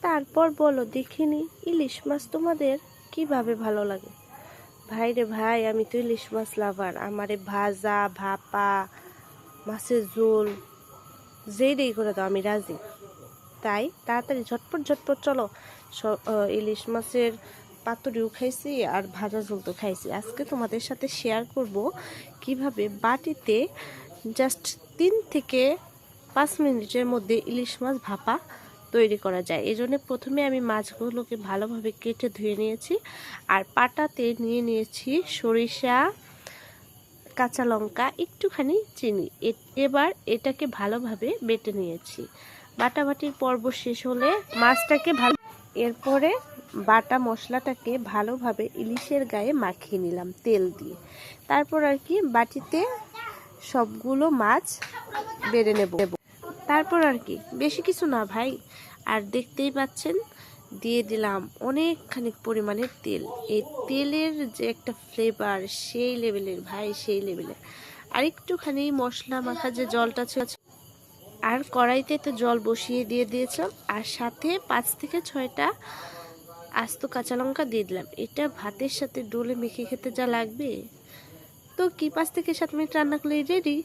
তারপর বলো দেখিনি ইলিশ মাছ তোমাদের কিভাবে ভালো লাগে? ভাই রে ভাই, আমি তো ইলিশ মাছ লাভার। আমারে ভাজা, ভাপা, মাছের ঝোল যেই করে দাও আমি রাজি। তাই তাড়াতাড়ি ঝটপট ঝটপট চলো। ইলিশ মাছের পাতুরিও খাইছি আর ভাজা ঝোল তো খাইছি। আজকে তোমাদের সাথে শেয়ার করব কিভাবে বাটিতে জাস্ট 3 থেকে 5 মিনিটের মধ্যে ইলিশ মাছ ভাপা তৈরি করা যায়। এই জন্য প্রথমে আমি মাছগুলোকে ভালোভাবে কেটে ধুয়ে নিয়েছি আর পাটাতে নিয়ে নিয়েছি সরিষা, কাঁচা লঙ্কা, একটুখানি চিনি। এবার এটাকে ভালোভাবে বেটে নিয়েছি। বাটাবাটির পর্ব শেষ হলে মাছটাকে এরপরে বাটা মশলাটাকে ভালোভাবে ইলিশের গায়ে মাখিয়ে নিলাম তেল দিয়ে। তারপর আর কি বাটিতে সবগুলো মাছ বেড়ে নেব। তারপর আর কি বেশি কিছু না ভাই। আর দেখতেই পাচ্ছেন দিয়ে দিলাম অনেকখানি পরিমাণের তেল। এই তেলের যে একটা ফ্লেভার সেই লেভেলের ভাই, সেই লেভেলের। আর একটুখানি মশলা মাখা যে জলটা ছিল, আর কড়াইতে তো জল বসিয়ে দিয়ে দিয়েছিলাম আর সাথে 5 থেকে 6টা আস্ত কাঁচা লঙ্কা দিয়ে দিলাম। এটা ভাতের সাথে ডোলে মেখে খেতে যা লাগবে। তো কি 5 থেকে 7 মিনিট রান্না করলে রেডি।